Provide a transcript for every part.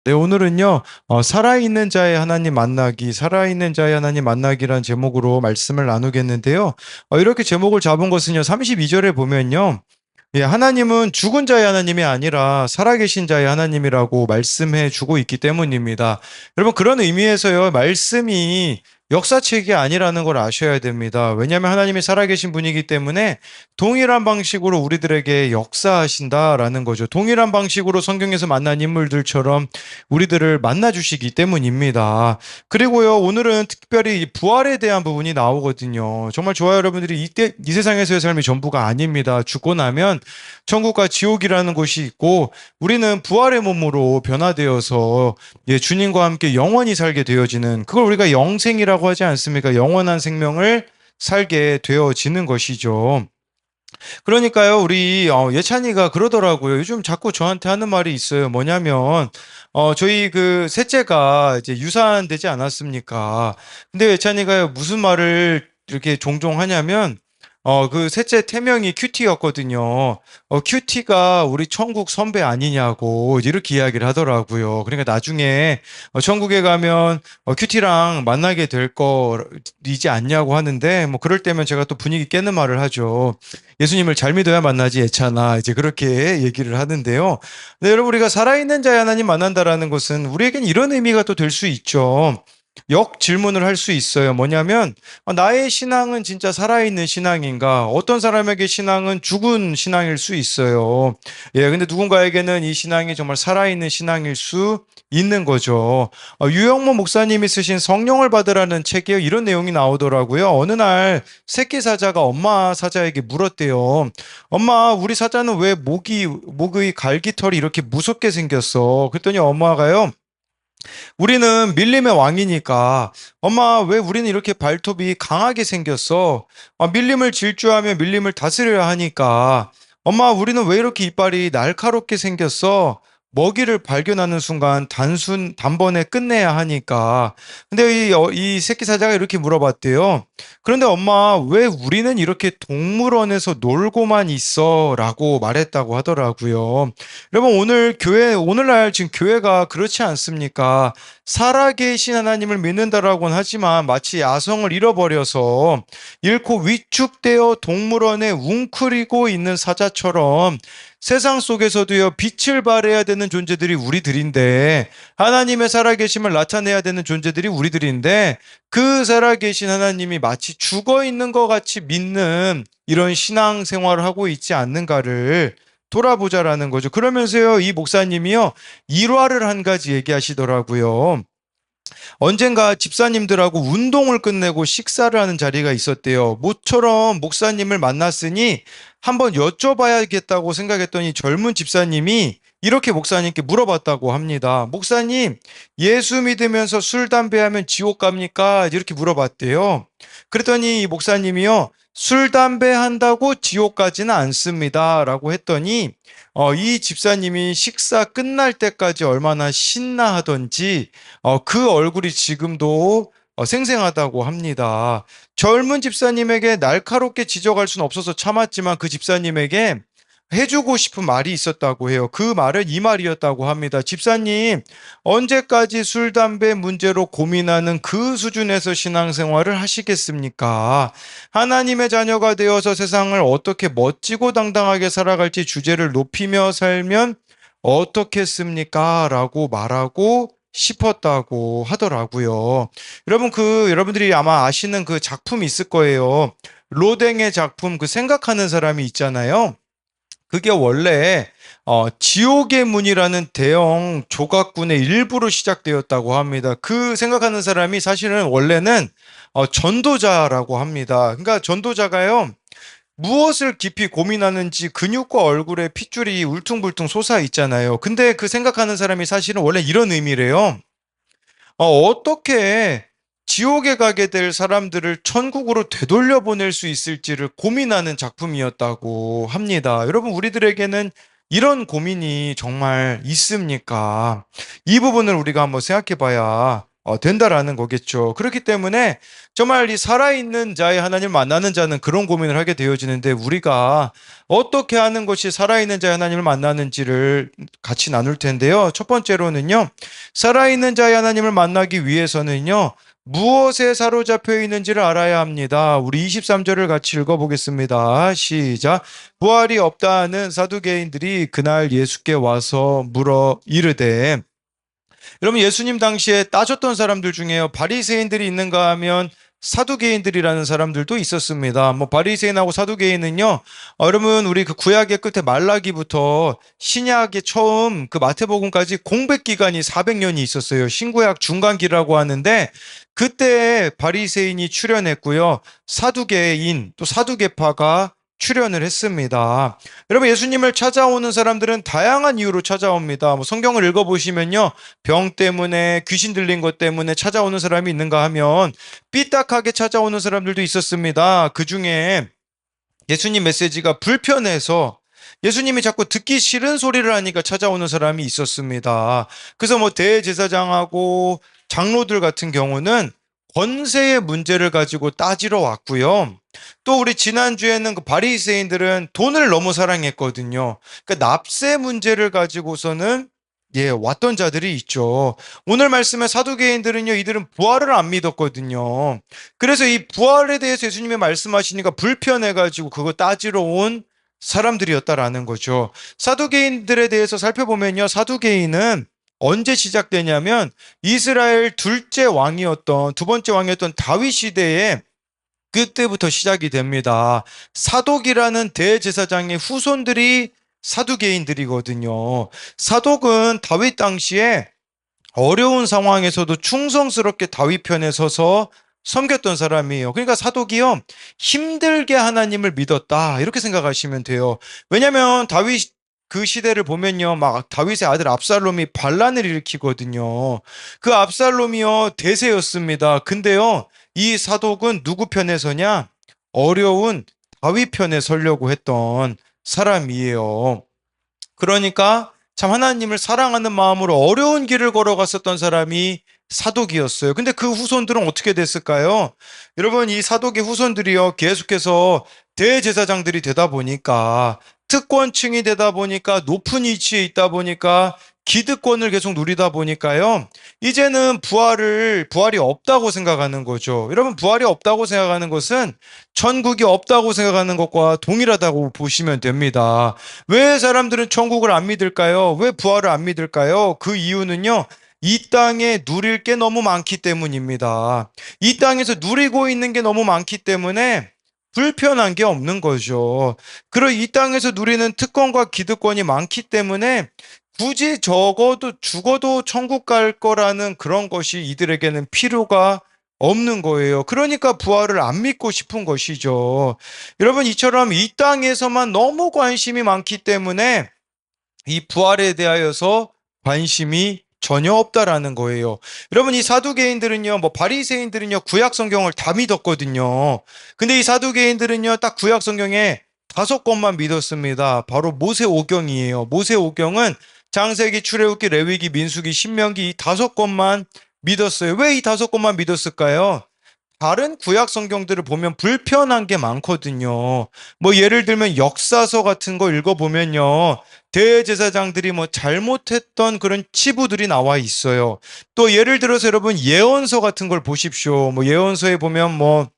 네, 오늘은요, 살아있는 자의 하나님 만나기, 살아있는 자의 하나님 만나기란 제목으로 말씀을 나누겠는데요. 이렇게 제목을 잡은 것은요, 32절에 보면요, 예, 하나님은 죽은 자의 하나님이 아니라 살아계신 자의 하나님이라고 말씀해 주고 있기 때문입니다. 여러분, 그런 의미에서요, 말씀이 역사책이 아니라는 걸 아셔야 됩니다. 왜냐하면 하나님이 살아계신 분이기 때문에 동일한 방식으로 우리들에게 역사하신다라는 거죠. 동일한 방식으로 성경에서 만난 인물들처럼 우리들을 만나주시기 때문입니다. 그리고요, 오늘은 특별히 부활에 대한 부분이 나오거든요. 정말 좋아요, 여러분들이 이 세상에서의 삶이 전부가 아닙니다. 죽고 나면 천국과 지옥이라는 곳이 있고 우리는 부활의 몸으로 변화되어서 주님과 함께 영원히 살게 되어지는 그걸 우리가 영생이라고 하지 않습니까? 영원한 생명을 살게 되어지는 것이죠. 그러니까요, 우리 예찬이가 그러더라고요. 요즘 자꾸 저한테 하는 말이 있어요. 뭐냐면 저희 그 셋째가 이제 유산되지 않았습니까? 근데 예찬이가 무슨 말을 이렇게 종종 하냐면 그 셋째 태명이 큐티였거든요. 큐티가 우리 천국 선배 아니냐고 이렇게 이야기를 하더라고요. 그러니까 나중에 천국에 가면 큐티랑 만나게 될 거이지 않냐고 하는데 뭐 그럴 때면 제가 또 분위기 깨는 말을 하죠. 예수님을 잘 믿어야 만나지 애차나 이제 그렇게 얘기를 하는데요. 네, 여러분 우리가 살아있는 자의 하나님 만난다라는 것은 우리에겐 이런 의미가 또 될 수 있죠. 역 질문을 할 수 있어요. 뭐냐면 나의 신앙은 진짜 살아있는 신앙인가? 어떤 사람에게 신앙은 죽은 신앙일 수 있어요. 예, 근데 누군가에게는 이 신앙이 정말 살아있는 신앙일 수 있는 거죠. 유영모 목사님이 쓰신 성령을 받으라는 책에 이런 내용이 나오더라고요. 어느 날 새끼 사자가 엄마 사자에게 물었대요. 엄마, 우리 사자는 왜 목의 갈기털이 이렇게 무섭게 생겼어? 그랬더니 엄마가요. 우리는 밀림의 왕이니까 엄마 왜 우리는 이렇게 발톱이 강하게 생겼어? 밀림을 질주하며 밀림을 다스려야 하니까 엄마 우리는 왜 이렇게 이빨이 날카롭게 생겼어? 먹이를 발견하는 순간 단번에 끝내야 하니까. 근데 이 새끼 사자가 이렇게 물어봤대요. 그런데 엄마 왜 우리는 이렇게 동물원에서 놀고만 있어? 라고 말했다고 하더라고요. 여러분 오늘날 지금 교회가 그렇지 않습니까? 살아계신 하나님을 믿는다라고는 하지만 마치 야성을 잃어버려서 잃고 위축되어 동물원에 웅크리고 있는 사자처럼 세상 속에서도요, 빛을 발해야 되는 존재들이 우리들인데, 하나님의 살아계심을 나타내야 되는 존재들이 우리들인데, 그 살아계신 하나님이 마치 죽어 있는 것 같이 믿는 이런 신앙 생활을 하고 있지 않는가를 돌아보자라는 거죠. 그러면서요, 이 목사님이요, 일화를 한 가지 얘기하시더라고요. 언젠가 집사님들하고 운동을 끝내고 식사를 하는 자리가 있었대요. 모처럼 목사님을 만났으니 한번 여쭤봐야겠다고 생각했더니 젊은 집사님이 이렇게 목사님께 물어봤다고 합니다. 목사님, 예수 믿으면서 술, 담배 하면 지옥 갑니까? 이렇게 물어봤대요. 그랬더니 이 목사님이요, 술, 담배 한다고 지옥 가지는 않습니다. 라고 했더니 이 집사님이 식사 끝날 때까지 얼마나 신나하던지 그 얼굴이 지금도 생생하다고 합니다. 젊은 집사님에게 날카롭게 지적할 수는 없어서 참았지만 그 집사님에게 해주고 싶은 말이 있었다고 해요. 그 말은 이 말이었다고 합니다. 집사님, 언제까지 술, 담배 문제로 고민하는 그 수준에서 신앙생활을 하시겠습니까? 하나님의 자녀가 되어서 세상을 어떻게 멋지고 당당하게 살아갈지 주제를 높이며 살면 어떻겠습니까? 라고 말하고 싶었다고 하더라고요. 여러분들이 아마 아시는 그 작품이 있을 거예요. 로댕의 작품, 그 생각하는 사람이 있잖아요. 그게 원래 지옥의 문이라는 대형 조각군의 일부로 시작되었다고 합니다. 그 생각하는 사람이 사실은 원래는 전도자라고 합니다. 그러니까 전도자가요. 무엇을 깊이 고민하는지 근육과 얼굴에 핏줄이 울퉁불퉁 솟아 있잖아요. 근데 그 생각하는 사람이 사실은 원래 이런 의미래요. 어떻게 지옥에 가게 될 사람들을 천국으로 되돌려 보낼 수 있을지를 고민하는 작품이었다고 합니다. 여러분, 우리들에게는 이런 고민이 정말 있습니까? 이 부분을 우리가 한번 생각해 봐야 된다라는 거겠죠. 그렇기 때문에 정말 이 살아있는 자의 하나님을 만나는 자는 그런 고민을 하게 되어지는데, 우리가 어떻게 하는 것이 살아있는 자의 하나님을 만나는지를 같이 나눌 텐데요. 첫 번째로는요, 살아있는 자의 하나님을 만나기 위해서는요, 무엇에 사로잡혀 있는지를 알아야 합니다. 우리 23절을 같이 읽어보겠습니다. 시작. 부활이 없다는 사두개인들이 그날 예수께 와서 물어 이르되, 여러분, 예수님 당시에 따졌던 사람들 중에요, 바리새인들이 있는가 하면 사두개인들이라는 사람들도 있었습니다. 뭐 바리새인하고 사두개인은요, 여러분, 우리 그 구약의 끝에 말라기부터 신약의 처음 그 마태복음까지 공백 기간이 400년이 있었어요. 신구약 중간기라고 하는데, 그때 바리새인이 출현했고요, 사두개인 또 사두개파가 출현을 했습니다. 여러분, 예수님을 찾아오는 사람들은 다양한 이유로 찾아옵니다. 뭐 성경을 읽어보시면요, 병 때문에, 귀신 들린 것 때문에 찾아오는 사람이 있는가 하면 삐딱하게 찾아오는 사람들도 있었습니다. 그 중에 예수님 메시지가 불편해서 예수님이 자꾸 듣기 싫은 소리를 하니까 찾아오는 사람이 있었습니다. 그래서 뭐 대제사장하고 장로들 같은 경우는 권세의 문제를 가지고 따지러 왔고요. 또 우리 지난주에는 그 바리새인들은 돈을 너무 사랑했거든요. 그러니까 납세 문제를 가지고서는 왔던 자들이 있죠. 오늘 말씀의 사두개인들은요, 이들은 부활을 안 믿었거든요. 그래서 이 부활에 대해서 예수님이 말씀하시니까 불편해가지고 그거 따지러 온 사람들이었다라는 거죠. 사두개인들에 대해서 살펴보면요, 사두개인은 언제 시작되냐면 이스라엘 두 번째 왕이었던 다윗 시대에 그때부터 시작이 됩니다. 사독이라는 대제사장의 후손들이 사두개인들이거든요. 사독은 다윗 당시에 어려운 상황에서도 충성스럽게 다윗 편에 서서 섬겼던 사람이에요. 그러니까 사독이요, 힘들게 하나님을 믿었다, 이렇게 생각하시면 돼요. 왜냐하면 다윗 그 시대를 보면요, 막 다윗의 아들 압살롬이 반란을 일으키거든요. 그 압살롬이요, 대세였습니다. 근데요, 이 사독은 누구 편에 서냐? 어려운 다윗 편에 서려고 했던 사람이에요. 그러니까 참 하나님을 사랑하는 마음으로 어려운 길을 걸어갔었던 사람이 사독이었어요. 근데 그 후손들은 어떻게 됐을까요? 여러분, 이 사독의 후손들이요, 계속해서 대제사장들이 되다 보니까, 특권층이 되다 보니까, 높은 위치에 있다 보니까, 기득권을 계속 누리다 보니까요, 이제는 부활이 없다고 생각하는 거죠. 여러분, 부활이 없다고 생각하는 것은 천국이 없다고 생각하는 것과 동일하다고 보시면 됩니다. 왜 사람들은 천국을 안 믿을까요? 왜 부활을 안 믿을까요? 그 이유는요, 이 땅에 누릴 게 너무 많기 때문입니다. 이 땅에서 누리고 있는 게 너무 많기 때문에 불편한 게 없는 거죠. 그리고 이 땅에서 누리는 특권과 기득권이 많기 때문에 굳이 적어도 죽어도 천국 갈 거라는 그런 것이 이들에게는 필요가 없는 거예요. 그러니까 부활을 안 믿고 싶은 것이죠. 여러분, 이처럼 이 땅에서만 너무 관심이 많기 때문에 이 부활에 대하여서 관심이 전혀 없다라는 거예요. 여러분, 이 사두개인들은요, 뭐 바리새인들은요, 구약 성경을 다 믿었거든요. 근데 이 사두개인들은요, 딱 구약 성경에 5권만 믿었습니다. 바로 모세오경이에요. 모세오경은 창세기, 출애굽기, 레위기, 민수기, 신명기, 이 5권만 믿었어요. 왜 이 5권만 믿었을까요? 다른 구약 성경들을 보면 불편한 게 많거든요. 뭐 예를 들면 역사서 같은 거 읽어보면요, 대제사장들이 뭐 잘못했던 그런 치부들이 나와 있어요. 또 예를 들어서 여러분, 예언서 같은 걸 보십시오. 뭐 예언서에 보면 뭐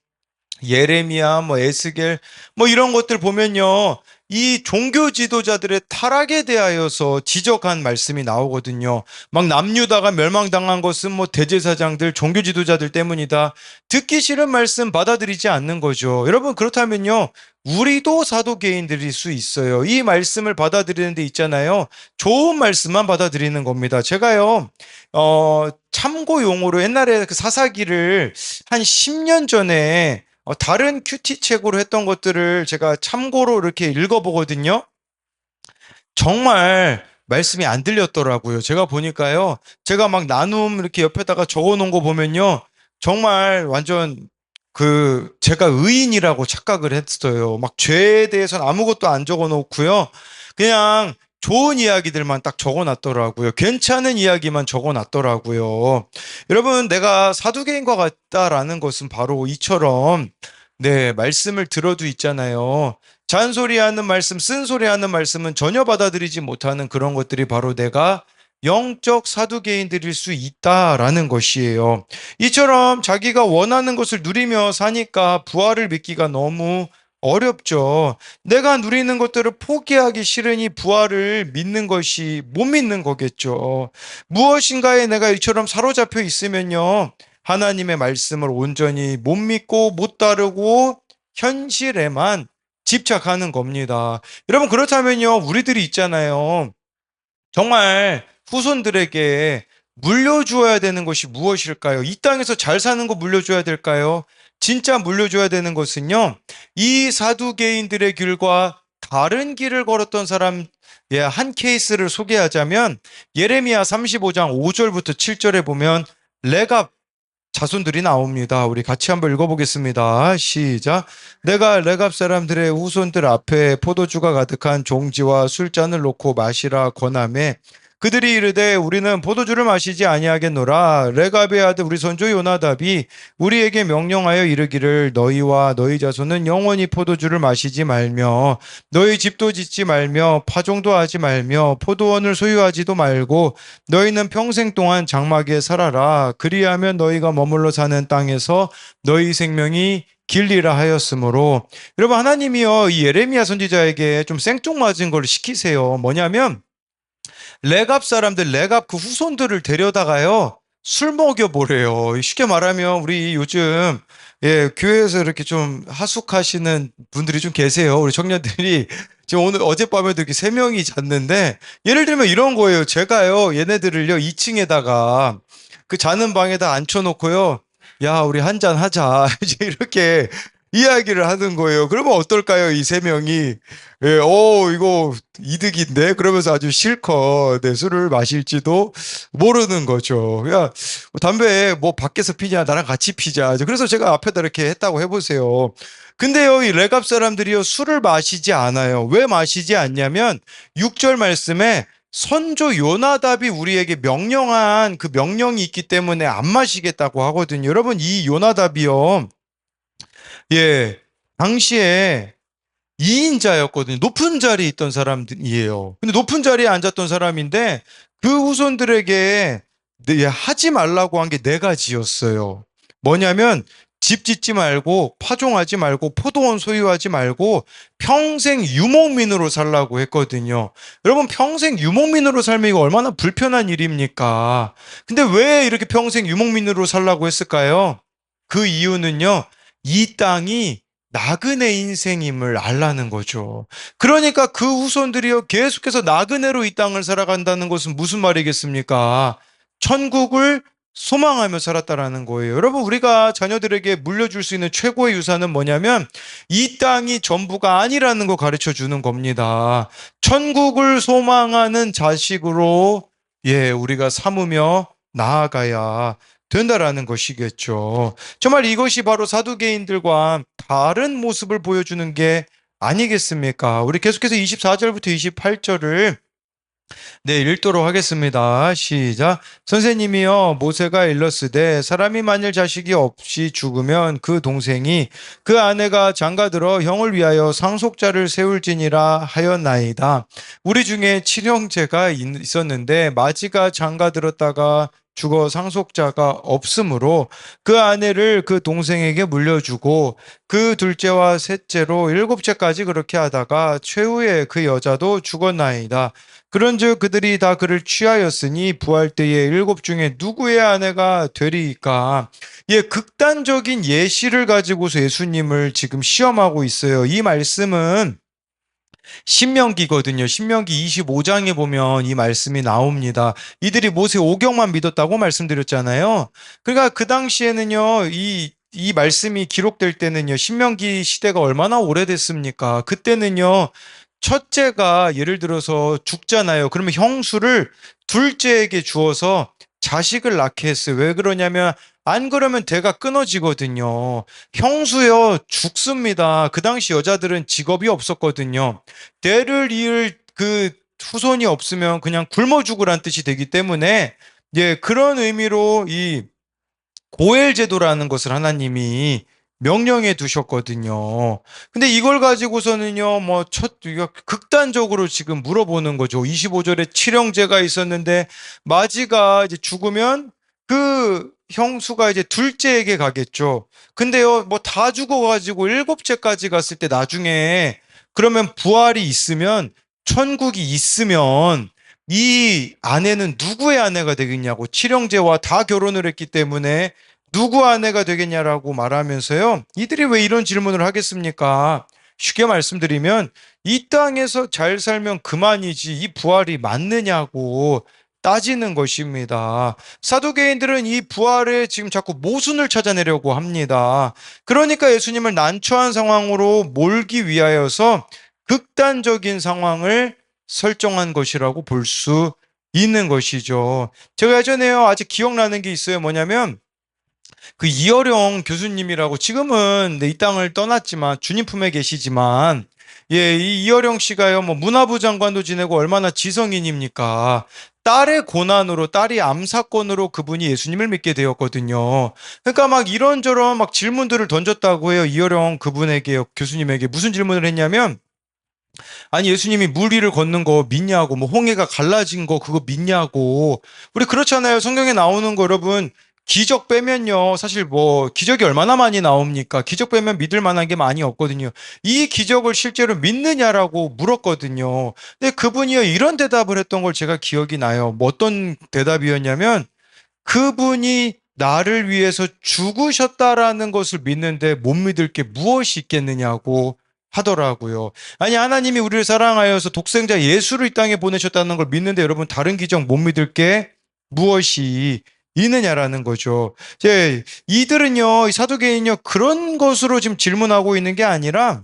예레미야, 뭐 에스겔, 뭐 이런 것들 보면요, 이 종교 지도자들의 타락에 대하여서 지적한 말씀이 나오거든요. 막 남유다가 멸망당한 것은 뭐 대제사장들, 종교 지도자들 때문이다. 듣기 싫은 말씀 받아들이지 않는 거죠. 여러분, 그렇다면요, 우리도 사도개인들일 수 있어요. 이 말씀을 받아들이는 데 있잖아요, 좋은 말씀만 받아들이는 겁니다. 제가요, 참고 용어로 옛날에 그 사사기를 한 10년 전에 다른 큐티 책으로 했던 것들을 제가 참고로 이렇게 읽어보거든요. 정말 말씀이 안 들렸더라고요. 제가 보니까요, 제가 막 나눔 이렇게 옆에다가 적어 놓은 거 보면요, 정말 완전 제가 의인이라고 착각을 했어요. 막 죄에 대해서는 아무것도 안 적어 놓고요, 그냥 좋은 이야기들만 딱 적어놨더라고요. 괜찮은 이야기만 적어놨더라고요. 여러분, 내가 사두개인과 같다라는 것은 바로 이처럼, 네, 말씀을 들어도 있잖아요. 잔소리하는 말씀, 쓴소리하는 말씀은 전혀 받아들이지 못하는 그런 것들이 바로 내가 영적 사두개인들일 수 있다라는 것이에요. 이처럼 자기가 원하는 것을 누리며 사니까 부활을 믿기가 너무 어렵죠. 내가 누리는 것들을 포기하기 싫으니 부활을 믿는 것이 못 믿는 거겠죠. 무엇인가에 내가 이처럼 사로잡혀 있으면요. 하나님의 말씀을 온전히 못 믿고 못 따르고 현실에만 집착하는 겁니다. 여러분, 그렇다면요. 우리들이 있잖아요. 정말 후손들에게 물려주어야 되는 것이 무엇일까요? 이 땅에서 잘 사는 거 물려줘야 될까요? 진짜 물려줘야 되는 것은요, 이 사두개인들의 길과 다른 길을 걸었던 사람, 예, 한 케이스를 소개하자면, 예레미야 35장 5절부터 7절에 보면, 레갑 자손들이 나옵니다. 우리 같이 한번 읽어보겠습니다. 시작. 내가 레갑 사람들의 후손들 앞에 포도주가 가득한 종지와 술잔을 놓고 마시라 권하매 그들이 이르되 우리는 포도주를 마시지 아니하겠노라. 레갑의 아들 우리 선조 요나답이 우리에게 명령하여 이르기를 너희와 너희 자손은 영원히 포도주를 마시지 말며 너희 집도 짓지 말며 파종도 하지 말며 포도원을 소유하지도 말고 너희는 평생 동안 장막에 살아라. 그리하면 너희가 머물러 사는 땅에서 너희 생명이 길리라 하였으므로. 여러분, 하나님이요 이 예레미야 선지자에게 좀 생뚱맞은 걸 시키세요. 뭐냐면 레갑 사람들, 레갑 그 후손들을 데려다가요 술 먹여보래요. 쉽게 말하면 우리 요즘 교회에서 이렇게 좀 하숙하시는 분들이 좀 계세요. 우리 청년들이 지금 오늘 어젯밤에도 이렇게 세 명이 잤는데, 예를 들면 이런 거예요. 제가요 얘네들을요 2층에다가 그 자는 방에다 앉혀놓고요, 야 우리 한잔 하자 이제 이렇게 이야기를 하는 거예요. 그러면 어떨까요? 이 세 명이 이거 이득인데 그러면서 아주 실컷 술을 마실지도 모르는 거죠. 야, 담배 뭐 밖에서 피냐? 나랑 같이 피자. 그래서 제가 앞에다 이렇게 했다고 해보세요. 근데요, 이 레갑 사람들이요 술을 마시지 않아요. 왜 마시지 않냐면 6절 말씀에 선조 요나답이 우리에게 명령한 그 명령이 있기 때문에 안 마시겠다고 하거든요. 여러분, 이 요나답이요, 당시에 2인자였거든요. 높은 자리에 있던 사람이에요. 근데 높은 자리에 앉았던 사람인데 그 후손들에게 하지 말라고 한 게 네 가지였어요. 뭐냐면 집 짓지 말고 파종하지 말고 포도원 소유하지 말고 평생 유목민으로 살라고 했거든요. 여러분, 평생 유목민으로 살면 이거 얼마나 불편한 일입니까? 근데 왜 이렇게 평생 유목민으로 살라고 했을까요? 그 이유는요, 이 땅이 나그네 인생임을 알라는 거죠. 그러니까 그 후손들이요 계속해서 나그네로 이 땅을 살아간다는 것은 무슨 말이겠습니까? 천국을 소망하며 살았다라는 거예요. 여러분, 우리가 자녀들에게 물려줄 수 있는 최고의 유산은 뭐냐면 이 땅이 전부가 아니라는 거 가르쳐 주는 겁니다. 천국을 소망하는 자식으로 우리가 삼으며 나아가야 된다라는 것이겠죠. 정말 이것이 바로 사두개인들과 다른 모습을 보여주는 게 아니겠습니까? 우리 계속해서 24절부터 28절을 읽도록 하겠습니다. 시작. 선생님이여, 모세가 일렀으되 사람이 만일 자식이 없이 죽으면 그 동생이 그 아내가 장가들어 형을 위하여 상속자를 세울지니라 하였나이다. 우리 중에 친형제가 있었는데 마지가 장가들었다가 죽어 상속자가 없으므로 그 아내를 그 동생에게 물려주고 그 둘째와 셋째로 일곱째까지 그렇게 하다가 최후에 그 여자도 죽었나이다. 그런즉 그들이 다 그를 취하였으니 부활 때에 일곱 중에 누구의 아내가 되리이까? 극단적인 예시를 가지고서 예수님을 지금 시험하고 있어요. 이 말씀은 신명기거든요. 신명기 25장에 보면 이 말씀이 나옵니다. 이들이 모세 오경만 믿었다고 말씀드렸잖아요. 그러니까 그 당시에는요, 이 말씀이 기록될 때는요, 신명기 시대가 얼마나 오래됐습니까? 그때는요, 첫째가 예를 들어서 죽잖아요. 그러면 형수를 둘째에게 주어서 자식을 낳게 했어요. 왜 그러냐면 안 그러면 대가 끊어지거든요. 형수요 죽습니다. 그 당시 여자들은 직업이 없었거든요. 대를 이을 그 후손이 없으면 그냥 굶어 죽으란 뜻이 되기 때문에 예, 그런 의미로 이 고엘 제도라는 것을 하나님이 명령해 두셨거든요. 근데 이걸 가지고서는요, 이거 극단적으로 지금 물어보는 거죠. 25절에 칠형제가 있었는데, 마지가 이제 죽으면 그 형수가 이제 둘째에게 가겠죠. 근데요, 다 죽어가지고 일곱째까지 갔을 때 나중에 그러면 부활이 있으면, 천국이 있으면, 이 아내는 누구의 아내가 되겠냐고, 칠형제와 다 결혼을 했기 때문에 누구 아내가 되겠냐라고 말하면서요. 이들이 왜 이런 질문을 하겠습니까? 쉽게 말씀드리면 이 땅에서 잘 살면 그만이지 이 부활이 맞느냐고 따지는 것입니다. 사두개인들은 이 부활에 지금 자꾸 모순을 찾아내려고 합니다. 그러니까 예수님을 난처한 상황으로 몰기 위하여서 극단적인 상황을 설정한 것이라고 볼 수 있는 것이죠. 제가 예전에요, 아직 기억나는 게 있어요. 뭐냐면 그 이어령 교수님이라고, 지금은 이 땅을 떠났지만 주님 품에 계시지만, 예, 이 이어령 씨가요, 문화부 장관도 지내고 얼마나 지성인입니까? 딸의 고난으로, 딸이 암 사건으로 그분이 예수님을 믿게 되었거든요. 그러니까 막 이런저런 막 질문들을 던졌다고 해요. 이어령 그분에게, 교수님에게 무슨 질문을 했냐면, 아니, 예수님이 물 위를 걷는 거 믿냐고, 홍해가 갈라진 거 그거 믿냐고. 우리 그렇잖아요. 성경에 나오는 거 여러분, 기적 빼면요, 사실 기적이 얼마나 많이 나옵니까? 기적 빼면 믿을 만한 게 많이 없거든요. 이 기적을 실제로 믿느냐라고 물었거든요. 근데 그분이요, 이런 대답을 했던 걸 제가 기억이 나요. 어떤 대답이었냐면, 그분이 나를 위해서 죽으셨다라는 것을 믿는데 못 믿을 게 무엇이 있겠느냐고 하더라고요. 아니, 하나님이 우리를 사랑하여서 독생자 예수를 이 땅에 보내셨다는 걸 믿는데 여러분, 다른 기적 못 믿을 게 무엇이 있느냐라는 거죠. 이들은요, 이 사두개인요, 그런 것으로 지금 질문하고 있는 게 아니라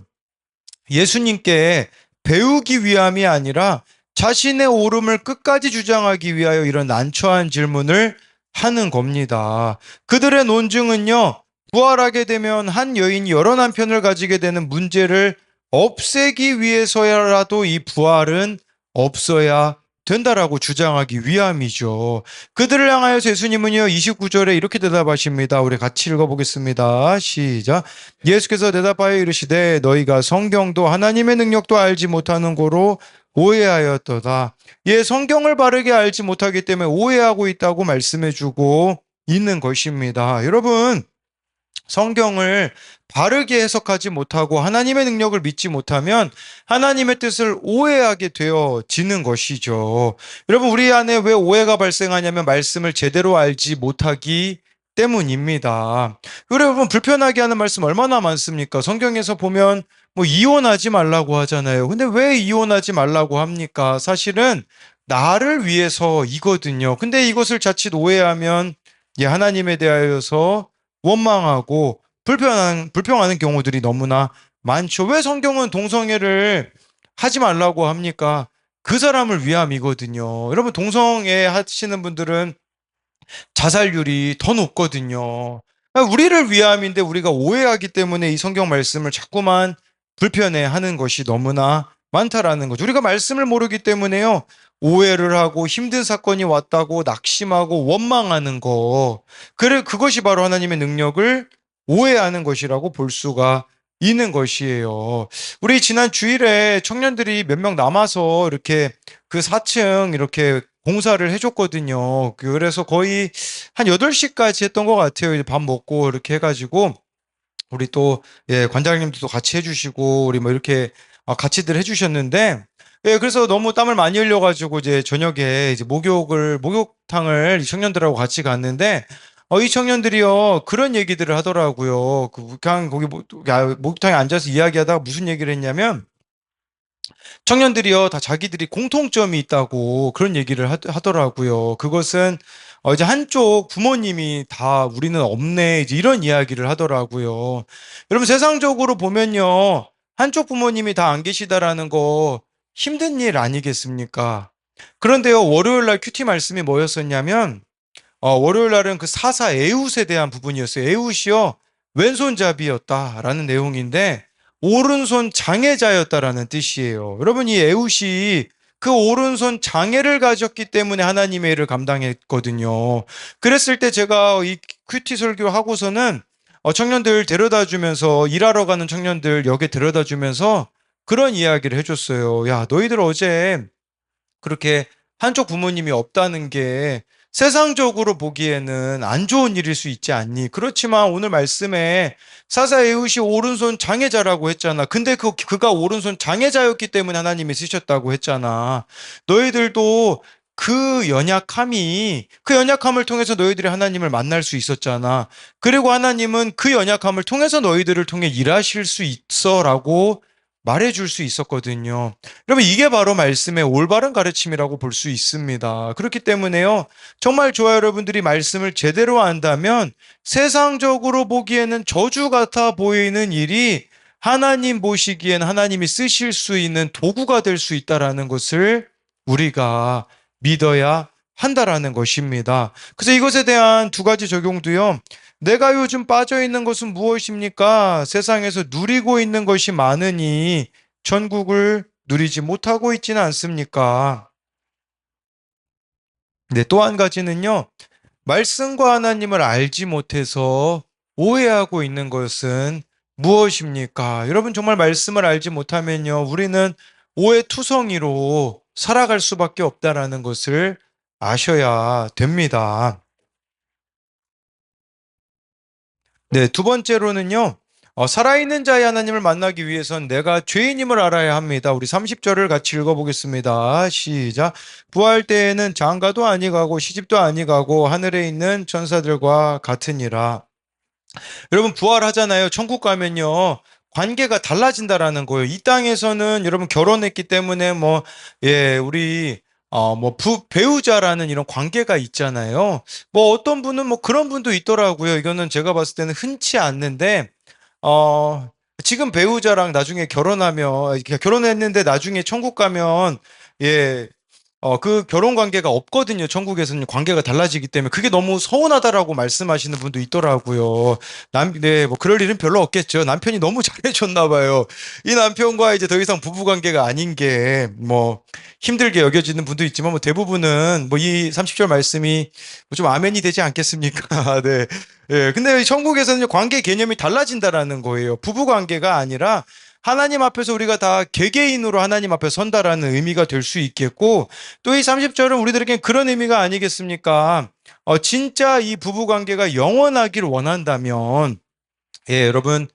예수님께 배우기 위함이 아니라 자신의 옳음을 끝까지 주장하기 위하여 이런 난처한 질문을 하는 겁니다. 그들의 논증은요, 부활하게 되면 한 여인이 여러 남편을 가지게 되는 문제를 없애기 위해서라도 이 부활은 없어야 된다라고 주장하기 위함이죠. 그들을 향하여서 예수님은요, 29절에 이렇게 대답하십니다. 우리 같이 읽어보겠습니다. 시작. 예수께서 대답하여 이르시되 너희가 성경도 하나님의 능력도 알지 못하는 고로 오해하였도다. 예, 성경을 바르게 알지 못하기 때문에 오해하고 있다고 말씀해주고 있는 것입니다. 여러분, 성경을 바르게 해석하지 못하고 하나님의 능력을 믿지 못하면 하나님의 뜻을 오해하게 되어지는 것이죠. 여러분, 우리 안에 왜 오해가 발생하냐면 말씀을 제대로 알지 못하기 때문입니다. 여러분, 불편하게 하는 말씀 얼마나 많습니까? 성경에서 보면 이혼하지 말라고 하잖아요. 근데 왜 이혼하지 말라고 합니까? 사실은 나를 위해서이거든요. 근데 이것을 자칫 오해하면 하나님에 대하여서 원망하고 불평하는 경우들이 너무나 많죠. 왜 성경은 동성애를 하지 말라고 합니까? 그 사람을 위함이거든요. 여러분, 동성애 하시는 분들은 자살률이 더 높거든요. 우리를 위함인데 우리가 오해하기 때문에 이 성경 말씀을 자꾸만 불편해하는 것이 너무나 많다라는 거죠. 우리가 말씀을 모르기 때문에요, 오해를 하고 힘든 사건이 왔다고 낙심하고 원망하는 거. 그것이 바로 하나님의 능력을 오해하는 것이라고 볼 수가 있는 것이에요. 우리 지난 주일에 청년들이 몇 명 남아서 이렇게 그 4층 이렇게 공사를 해줬거든요. 그래서 거의 한 8시까지 했던 것 같아요. 이제 밥 먹고 이렇게 해가지고 우리 또 관장님도 같이 해주시고 우리 이렇게 같이들 해주셨는데, 그래서 너무 땀을 많이 흘려가지고 이제 저녁에 이제 목욕탕을 이 청년들하고 같이 갔는데, 이 청년들이요, 그런 얘기들을 하더라고요. 그냥 거기 목욕탕에 앉아서 이야기하다가 무슨 얘기를 했냐면, 청년들이요, 다 자기들이 공통점이 있다고 그런 얘기를 하더라고요. 그것은 이제 한쪽 부모님이 다 우리는 없네, 이제 이런 이야기를 하더라고요. 여러분, 세상적으로 보면요, 한쪽 부모님이 다 안 계시다라는 거 힘든 일 아니겠습니까? 그런데요, 월요일 날 큐티 말씀이 뭐였었냐면, 월요일 날은 그 사사 에훗에 대한 부분이었어요. 에훗이요, 왼손잡이였다라는 내용인데, 오른손 장애자였다라는 뜻이에요. 여러분, 이 에훗이 그 오른손 장애를 가졌기 때문에 하나님의 일을 감당했거든요. 그랬을 때 제가 이 큐티 설교 하고서는 청년들 데려다 주면서, 일하러 가는 청년들 역에 데려다 주면서 그런 이야기를 해줬어요. 야, 너희들 어제 그렇게 한쪽 부모님이 없다는 게 세상적으로 보기에는 안 좋은 일일 수 있지 않니? 그렇지만 오늘 말씀에 사사 에웃이 오른손 장애자라고 했잖아. 근데 그가 오른손 장애자였기 때문에 하나님이 쓰셨다고 했잖아. 너희들도 그 연약함을 통해서 너희들이 하나님을 만날 수 있었잖아. 그리고 하나님은 그 연약함을 통해서 너희들을 통해 일하실 수 있어라고 말해줄 수 있었거든요. 여러분, 이게 바로 말씀의 올바른 가르침이라고 볼 수 있습니다. 그렇기 때문에요, 정말 좋아요. 여러분들이 말씀을 제대로 안다면 세상적으로 보기에는 저주 같아 보이는 일이 하나님 보시기엔 하나님이 쓰실 수 있는 도구가 될 수 있다라는 것을 우리가 믿어야 한다라는 것입니다. 그래서 이것에 대한 두 가지 적용도요. 내가 요즘 빠져 있는 것은 무엇입니까? 세상에서 누리고 있는 것이 많으니 천국을 누리지 못하고 있지는 않습니까? 네, 또 한 가지는요. 말씀과 하나님을 알지 못해서 오해하고 있는 것은 무엇입니까? 여러분, 정말 말씀을 알지 못하면요, 우리는 오해투성이로 살아갈 수밖에 없다라는 것을 아셔야 됩니다. 네, 두 번째로는요. 살아있는 자의 하나님을 만나기 위해선 내가 죄인임을 알아야 합니다. 우리 30절을 같이 읽어보겠습니다. 시작. 부활 때에는 장가도 아니가고 시집도 아니가고 하늘에 있는 천사들과 같으니라. 여러분, 부활하잖아요. 천국 가면요, 관계가 달라진다라는 거예요. 이 땅에서는 여러분 결혼했기 때문에 우리 배우자라는 이런 관계가 있잖아요. 어떤 분은 그런 분도 있더라고요. 이거는 제가 봤을 때는 흔치 않는데, 어, 지금 배우자랑 나중에 결혼하면, 이렇게 결혼했는데 나중에 천국 가면, 예, 그 결혼 관계가 없거든요. 천국에서는 관계가 달라지기 때문에. 그게 너무 서운하다라고 말씀하시는 분도 있더라고요. 네, 그럴 일은 별로 없겠죠. 남편이 너무 잘해줬나 봐요. 이 남편과 이제 더 이상 부부 관계가 아닌 게, 힘들게 여겨지는 분도 있지만, 대부분은, 이 30절 말씀이 좀 아멘이 되지 않겠습니까? 네. 예, 근데 천국에서는 관계 개념이 달라진다라는 거예요. 부부 관계가 아니라, 하나님 앞에서 우리가 다 개개인으로 하나님 앞에 선다라는 의미가 될 수 있겠고, 또 이 30절은 우리들에겐 그런 의미가 아니겠습니까? 진짜 이 부부 관계가 영원하길 원한다면, 예, 여러분,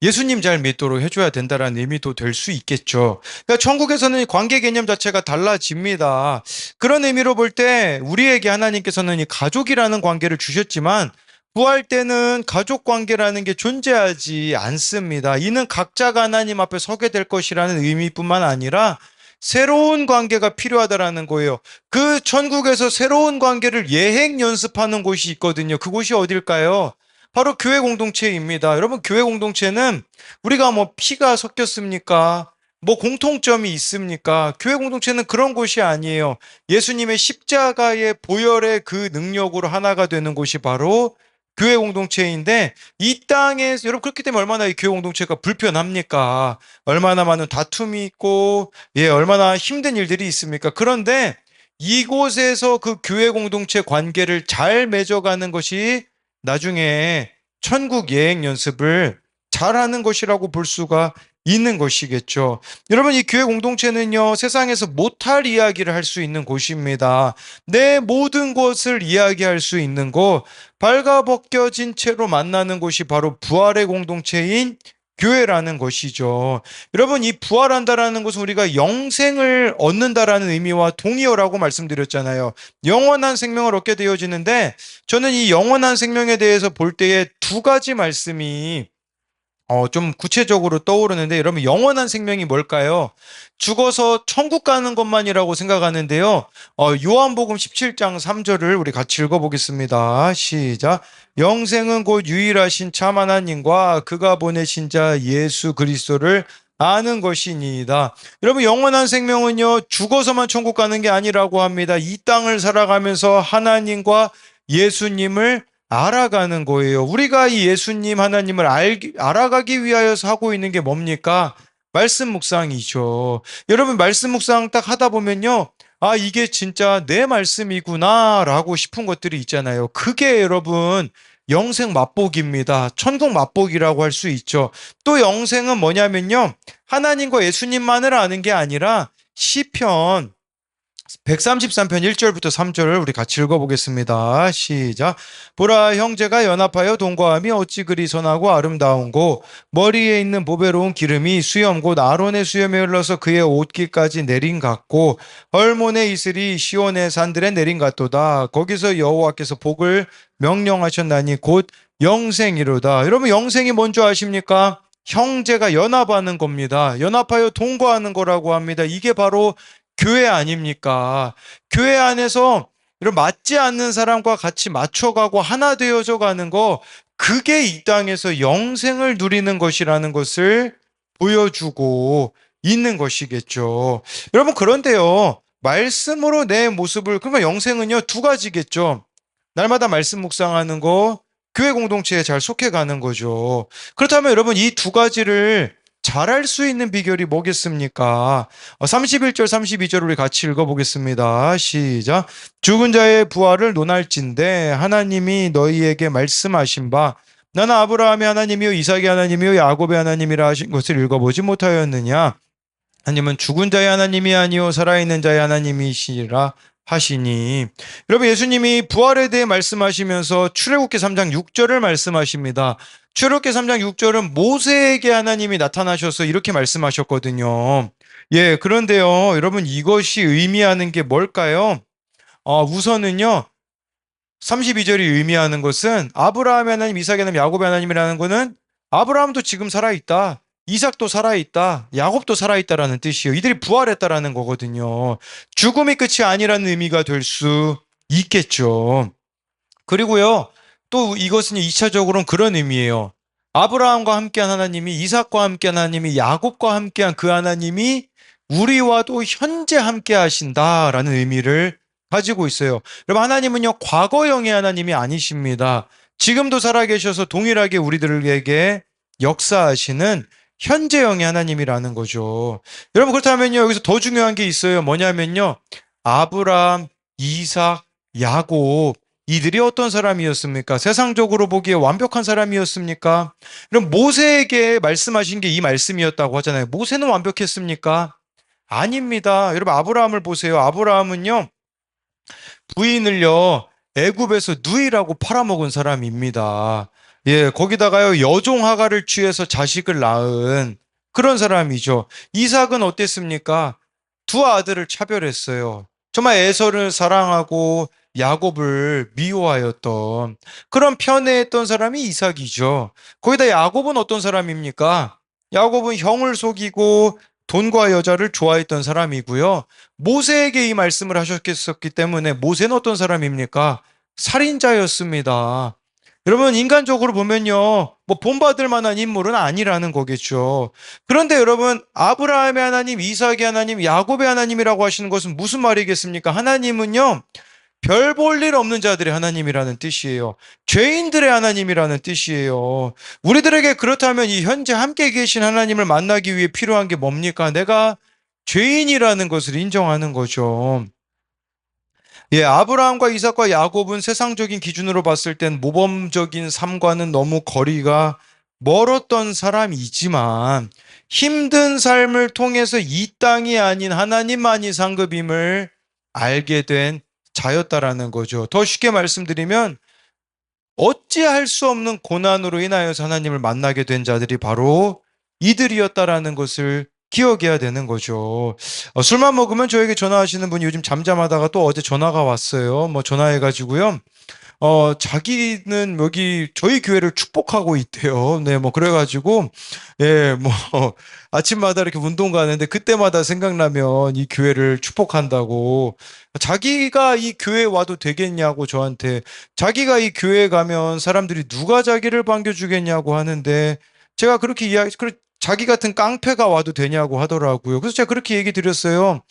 예수님 잘 믿도록 해줘야 된다라는 의미도 될 수 있겠죠. 그러니까 천국에서는 관계 개념 자체가 달라집니다. 그런 의미로 볼 때 우리에게 하나님께서는 이 가족이라는 관계를 주셨지만, 부활 때는 가족 관계라는 게 존재하지 않습니다. 이는 각자가 하나님 앞에 서게 될 것이라는 의미뿐만 아니라 새로운 관계가 필요하다라는 거예요. 그 천국에서 새로운 관계를 예행 연습하는 곳이 있거든요. 그곳이 어딜까요? 바로 교회 공동체입니다. 여러분, 교회 공동체는 우리가 피가 섞였습니까? 공통점이 있습니까? 교회 공동체는 그런 곳이 아니에요. 예수님의 십자가의 보혈의 그 능력으로 하나가 되는 곳이 바로 교회 공동체인데, 이 땅에서 여러분, 그렇기 때문에 얼마나 이 교회 공동체가 불편합니까? 얼마나 많은 다툼이 있고, 얼마나 힘든 일들이 있습니까? 그런데 이곳에서 그 교회 공동체 관계를 잘 맺어가는 것이 나중에 천국 여행 연습을 잘하는 것이라고 볼 수가 있는 것이겠죠. 여러분, 이 교회 공동체는요, 세상에서 못할 이야기를 할 수 있는 곳입니다. 내 모든 것을 이야기할 수 있는 곳, 발가벗겨진 채로 만나는 곳이 바로 부활의 공동체인 교회라는 것이죠. 여러분, 이 부활한다라는 것은 우리가 영생을 얻는다라는 의미와 동의어라고 말씀드렸잖아요. 영원한 생명을 얻게 되어지는데, 저는 이 영원한 생명에 대해서 볼 때에 두 가지 말씀이 좀 구체적으로 떠오르는데, 여러분, 영원한 생명이 뭘까요? 죽어서 천국 가는 것만이라고 생각하는데요. 요한복음 17장 3절을 우리 같이 읽어보겠습니다. 시작. 영생은 곧 유일하신 참 하나님과 그가 보내신 자 예수 그리스도를 아는 것이니이다. 여러분, 영원한 생명은요, 죽어서만 천국 가는 게 아니라고 합니다. 이 땅을 살아가면서 하나님과 예수님을 알아가는 거예요. 우리가 이 예수님 하나님을 알아가기 위하여 하고 있는 게 뭡니까? 말씀 묵상이죠. 여러분 말씀 묵상 딱 하다 보면요. 아, 이게 진짜 내 말씀이구나라고 싶은 것들이 있잖아요. 그게 여러분 영생 맛보기입니다. 천국 맛보기라고 할 수 있죠. 또 영생은 뭐냐면요. 하나님과 예수님만을 아는 게 아니라 시편 133편 1절부터 3절을 우리 같이 읽어보겠습니다. 시작. 보라, 형제가 연합하여 동거함이 어찌 그리 선하고 아름다운고, 머리에 있는 보배로운 기름이 수염 곧 아론의 수염에 흘러서 그의 옷깃까지 내린 같고, 헐몬의 이슬이 시온의 산들에 내린 같도다. 거기서 여호와께서 복을 명령하셨나니 곧 영생이로다. 여러분, 영생이 뭔지 아십니까? 형제가 연합하는 겁니다. 연합하여 동거하는 거라고 합니다. 이게 바로 교회 아닙니까? 교회 안에서 이런 맞지 않는 사람과 같이 맞춰가고 하나 되어져 가는 거, 그게 이 땅에서 영생을 누리는 것이라는 것을 보여주고 있는 것이겠죠. 여러분, 그런데요, 말씀으로 내 모습을, 그러니까 영생은요, 두 가지겠죠. 날마다 말씀 묵상하는 거, 교회 공동체에 잘 속해 가는 거죠. 그렇다면 여러분, 이 두 가지를 잘할 수 있는 비결이 뭐겠습니까? 31절, 32절 우리 같이 읽어보겠습니다. 시작. 죽은 자의 부활을 논할진대 하나님이 너희에게 말씀하신 바 나는 아브라함의 하나님이요 이삭의 하나님이요 야곱의 하나님이라 하신 것을 읽어보지 못하였느냐? 하나님은 죽은 자의 하나님이 아니요 살아있는 자의 하나님이시라 하시니. 여러분, 예수님이 부활에 대해 말씀하시면서 출애굽기 3장 6절을 말씀하십니다. 출애굽기 3장 6절은 모세에게 하나님이 나타나셔서 이렇게 말씀하셨거든요. 예, 그런데요, 여러분, 이것이 의미하는 게 뭘까요? 우선은요, 32절이 의미하는 것은 아브라함의 하나님, 이삭의 하나님, 야곱의 하나님이라는 것은 아브라함도 지금 살아있다. 이삭도 살아있다. 야곱도 살아있다라는 뜻이에요. 이들이 부활했다라는 거거든요. 죽음이 끝이 아니라는 의미가 될 수 있겠죠. 그리고요, 또 이것은 2차적으로는 그런 의미예요. 아브라함과 함께한 하나님이, 이삭과 함께한 하나님이, 야곱과 함께한 그 하나님이 우리와도 현재 함께 하신다라는 의미를 가지고 있어요. 여러분, 하나님은요, 과거형의 하나님이 아니십니다. 지금도 살아계셔서 동일하게 우리들에게 역사하시는 현재형의 하나님이라는 거죠. 여러분, 그렇다면요, 여기서 더 중요한 게 있어요. 뭐냐면요, 아브라함, 이삭, 야곱, 이들이 어떤 사람이었습니까? 세상적으로 보기에 완벽한 사람이었습니까? 그럼 모세에게 말씀하신 게 이 말씀이었다고 하잖아요. 모세는 완벽했습니까? 아닙니다. 여러분, 아브라함을 보세요. 아브라함은요, 부인을요, 애굽에서 누이라고 팔아먹은 사람입니다. 예, 거기다가요, 여종 하가를 취해서 자식을 낳은 그런 사람이죠. 이삭은 어땠습니까? 두 아들을 차별했어요. 정말 에서를 사랑하고 야곱을 미워하였던 그런 편애했던 사람이 이삭이죠. 거기다 야곱은 어떤 사람입니까? 야곱은 형을 속이고 돈과 여자를 좋아했던 사람이고요. 모세에게 이 말씀을 하셨기 때문에 모세는 어떤 사람입니까? 살인자였습니다. 여러분, 인간적으로 보면요, 뭐 본받을 만한 인물은 아니라는 거겠죠. 그런데 여러분, 아브라함의 하나님, 이삭의 하나님, 야곱의 하나님이라고 하시는 것은 무슨 말이겠습니까? 하나님은요, 별 볼 일 없는 자들의 하나님이라는 뜻이에요. 죄인들의 하나님이라는 뜻이에요. 우리들에게 그렇다면 이 현재 함께 계신 하나님을 만나기 위해 필요한 게 뭡니까? 내가 죄인이라는 것을 인정하는 거죠. 예, 아브라함과 이삭과 야곱은 세상적인 기준으로 봤을 땐 모범적인 삶과는 너무 거리가 멀었던 사람이지만 힘든 삶을 통해서 이 땅이 아닌 하나님만이 상급임을 알게 된 자였다라는 거죠. 더 쉽게 말씀드리면 어찌할 수 없는 고난으로 인하여서 하나님을 만나게 된 자들이 바로 이들이었다라는 것을 기억해야 되는 거죠. 술만 먹으면 저에게 전화하시는 분이 요즘 잠잠하다가 또 어제 전화가 왔어요. 뭐 전화해가지고요. 자기는 여기 저희 교회를 축복하고 있대요. 네, 뭐 그래가지고 예, 뭐 아침마다 이렇게 운동 가는데 그때마다 생각나면 이 교회를 축복한다고. 자기가 이 교회 와도 되겠냐고 저한테. 자기가 이 교회 가면 사람들이 누가 자기를 반겨주겠냐고 하는데 제가 그렇게 자기 같은 깡패가 와도 되냐고 하더라고요. 그래서 제가 그렇게 얘기 드렸어요.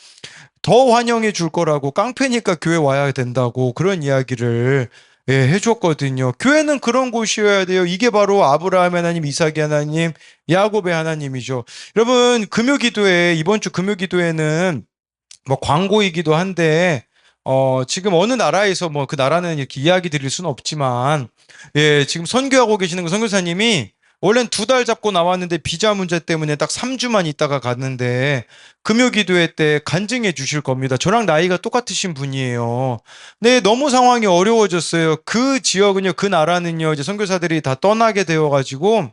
더 환영해 줄 거라고, 깡패니까 교회 와야 된다고 그런 이야기를 예, 해줬거든요. 교회는 그런 곳이어야 돼요. 이게 바로 아브라함의 하나님, 이삭의 하나님, 야곱의 하나님이죠. 여러분, 금요기도회, 이번 주 금요기도회는 뭐 광고이기도 한데, 지금 어느 나라에서 뭐 그 나라는 이렇게 이야기 드릴 수는 없지만, 예, 지금 선교하고 계시는 그 선교사님이 원래는 2달 잡고 나왔는데 비자 문제 때문에 딱 3주만 있다가 갔는데 금요기도회 때 간증해 주실 겁니다. 저랑 나이가 똑같으신 분이에요. 네, 너무 상황이 어려워졌어요. 그 지역은요, 그 나라는요, 이제 선교사들이 다 떠나게 되어가지고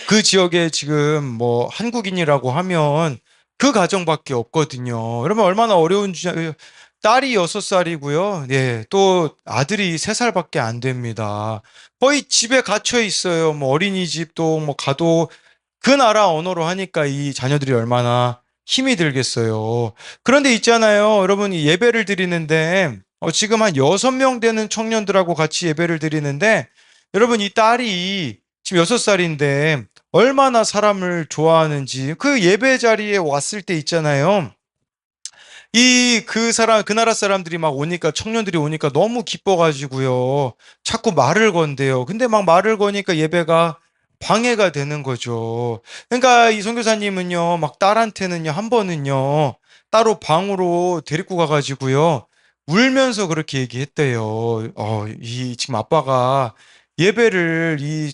그 지역에 지금 뭐 한국인이라고 하면 그 가정밖에 없거든요. 여러분 얼마나 어려운지 딸이 6살이고요. 예, 또 아들이 3살밖에 안 됩니다. 거의 집에 갇혀 있어요. 뭐 어린이집도 뭐 가도 그 나라 언어로 하니까 이 자녀들이 얼마나 힘이 들겠어요. 그런데 있잖아요. 여러분이 예배를 드리는데 지금 한 6명 되는 청년들하고 같이 예배를 드리는데 여러분 이 딸이 지금 6살인데 얼마나 사람을 좋아하는지 그 예배 자리에 왔을 때 있잖아요. 그 나라 사람들이 막 오니까, 청년들이 오니까 너무 기뻐가지고요. 자꾸 말을 건대요. 근데 막 말을 거니까 예배가 방해가 되는 거죠. 그러니까 이 선교사님은요, 막 딸한테는요, 한 번은요, 따로 방으로 데리고 가가지고요, 울면서 그렇게 얘기했대요. 지금 아빠가 예배를 이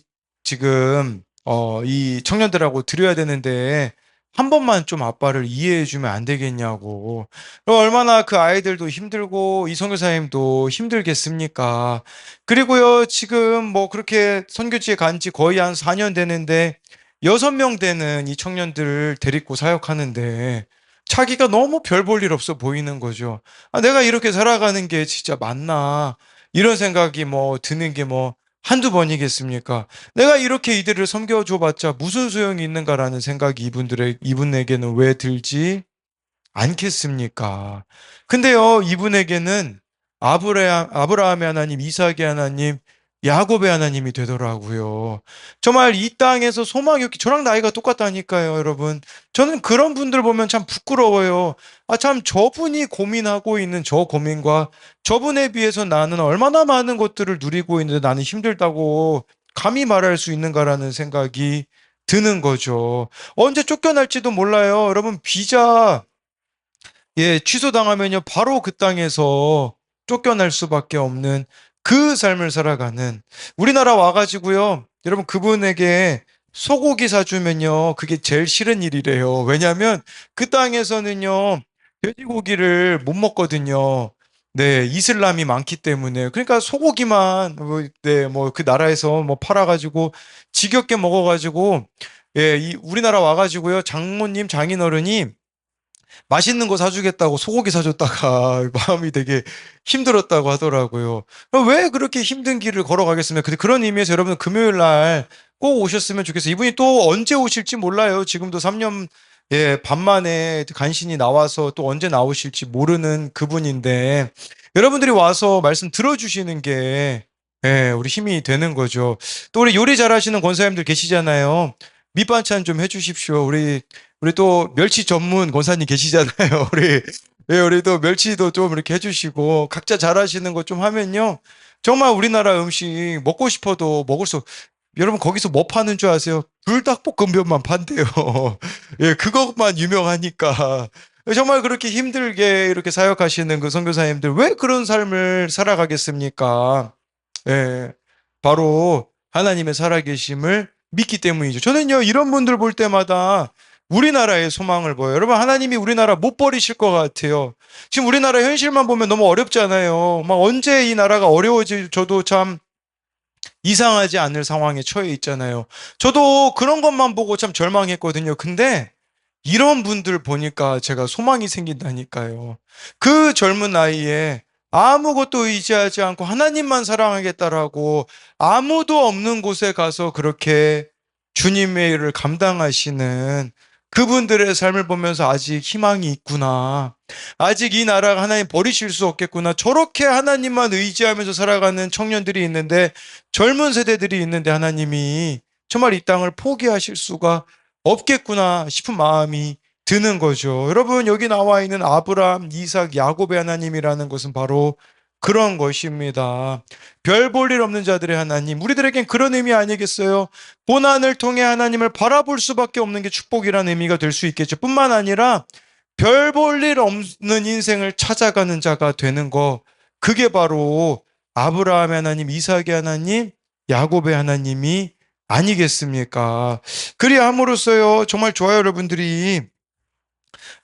청년들하고 드려야 되는데, 한 번만 좀 아빠를 이해해 주면 안 되겠냐고. 얼마나 그 아이들도 힘들고 이 선교사님도 힘들겠습니까? 그리고요, 지금 뭐 그렇게 선교지에 간지 거의 한 4년 되는데 6명 되는 이 청년들을 데리고 사역하는데 자기가 너무 별 볼 일 없어 보이는 거죠. 아, 내가 이렇게 살아가는 게 진짜 맞나? 이런 생각이 뭐 드는 게 뭐 한두 번이겠습니까? 내가 이렇게 이들을 섬겨줘봤자 무슨 소용이 있는가라는 생각이 이분에게는 왜 들지 않겠습니까? 근데요, 이분에게는 아브라함의 하나님, 이삭의 하나님, 야곱의 하나님이 되더라고요. 정말 이 땅에서 소망이 없기, 저랑 나이가 똑같다니까요, 여러분. 저는 그런 분들 보면 참 부끄러워요. 아, 참, 저분이 고민하고 있는 저 고민과 저분에 비해서 나는 얼마나 많은 것들을 누리고 있는데 나는 힘들다고 감히 말할 수 있는가라는 생각이 드는 거죠. 언제 쫓겨날지도 몰라요. 여러분, 비자, 예, 취소당하면요, 바로 그 땅에서 쫓겨날 수밖에 없는 그 삶을 살아가는 우리나라 와가지고요, 여러분 그분에게 소고기 사주면요, 그게 제일 싫은 일이래요. 왜냐하면 그 땅에서는요, 돼지고기를 못 먹거든요. 네, 이슬람이 많기 때문에. 그러니까 소고기만, 네, 뭐 그 나라에서 뭐 팔아가지고 지겹게 먹어가지고, 예, 이 우리나라 와가지고요, 장모님, 장인어른이 맛있는 거 사주겠다고 소고기 사줬다가 마음이 되게 힘들었다고 하더라고요. 그럼 왜 그렇게 힘든 길을 걸어가겠습니까? 근데 그런 의미에서 여러분 금요일 날 꼭 오셨으면 좋겠어요. 이분이 또 언제 오실지 몰라요. 지금도 3년 반 만에 간신히 나와서 또 언제 나오실지 모르는 그분인데 여러분들이 와서 말씀 들어주시는 게 우리 힘이 되는 거죠. 또 우리 요리 잘하시는 권사님들 계시잖아요. 밑반찬 좀 해주십시오. 우리 또 멸치 전문 권사님 계시잖아요. 우리 또 멸치도 좀 이렇게 해주시고 각자 잘하시는 거 좀 하면요. 정말 우리나라 음식 먹고 싶어도 먹을 수, 여러분 거기서 뭐 파는 줄 아세요? 불닭볶음면만 판대요. 예, 그것만 유명하니까. 정말 그렇게 힘들게 이렇게 사역하시는 그 선교사님들 왜 그런 삶을 살아가겠습니까? 예, 바로 하나님의 살아계심을 믿기 때문이죠. 저는요, 이런 분들 볼 때마다 우리나라의 소망을 보여요. 여러분, 하나님이 우리나라 못 버리실 것 같아요. 지금 우리나라 현실만 보면 너무 어렵잖아요. 막 언제 이 나라가 어려워져도 참 이상하지 않을 상황에 처해 있잖아요. 저도 그런 것만 보고 참 절망했거든요. 근데 이런 분들 보니까 제가 소망이 생긴다니까요. 그 젊은 나이에 아무것도 의지하지 않고 하나님만 사랑하겠다라고 아무도 없는 곳에 가서 그렇게 주님의 일을 감당하시는 그분들의 삶을 보면서 아직 희망이 있구나. 아직 이 나라가 하나님 버리실 수 없겠구나. 저렇게 하나님만 의지하면서 살아가는 청년들이 있는데, 젊은 세대들이 있는데 하나님이 정말 이 땅을 포기하실 수가 없겠구나 싶은 마음이 드는 거죠. 여러분, 여기 나와 있는 아브라함, 이삭, 야곱의 하나님이라는 것은 바로 그런 것입니다. 별 볼 일 없는 자들의 하나님, 우리들에겐 그런 의미 아니겠어요? 고난을 통해 하나님을 바라볼 수밖에 없는 게 축복이라는 의미가 될 수 있겠죠. 뿐만 아니라 별 볼 일 없는 인생을 찾아가는 자가 되는 거, 그게 바로 아브라함의 하나님, 이삭의 하나님, 야곱의 하나님이 아니겠습니까? 그리함으로써요, 정말 좋아요, 여러분들이.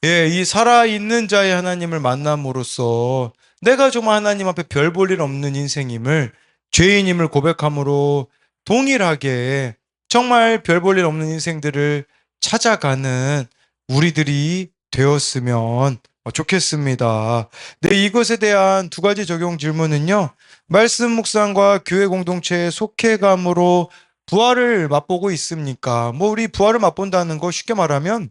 예, 이 살아있는 자의 하나님을 만남으로써 내가 정말 하나님 앞에 별 볼 일 없는 인생임을, 죄인임을 고백함으로 동일하게 정말 별 볼 일 없는 인생들을 찾아가는 우리들이 되었으면 좋겠습니다. 네, 이것에 대한 두 가지 적용 질문은요, 말씀 묵상과 교회 공동체의 속해감으로 부활을 맛보고 있습니까? 뭐, 우리 부활을 맛본다는 거 쉽게 말하면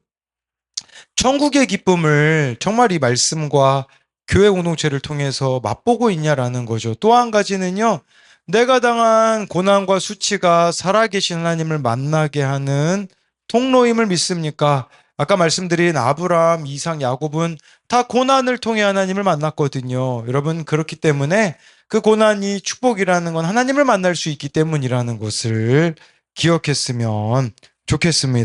천국의 기쁨을 정말 이 말씀과 교회 공동체를 통해서 맛보고 있냐라는 거죠. 또 한 가지는요, 내가 당한 고난과 수치가 살아계신 하나님을 만나게 하는 통로임을 믿습니까? 아까 말씀드린 아브라함, 이삭, 야곱은 다 고난을 통해 하나님을 만났거든요. 여러분, 그렇기 때문에 그 고난이 축복이라는 건 하나님을 만날 수 있기 때문이라는 것을 기억했으면 좋겠습니다.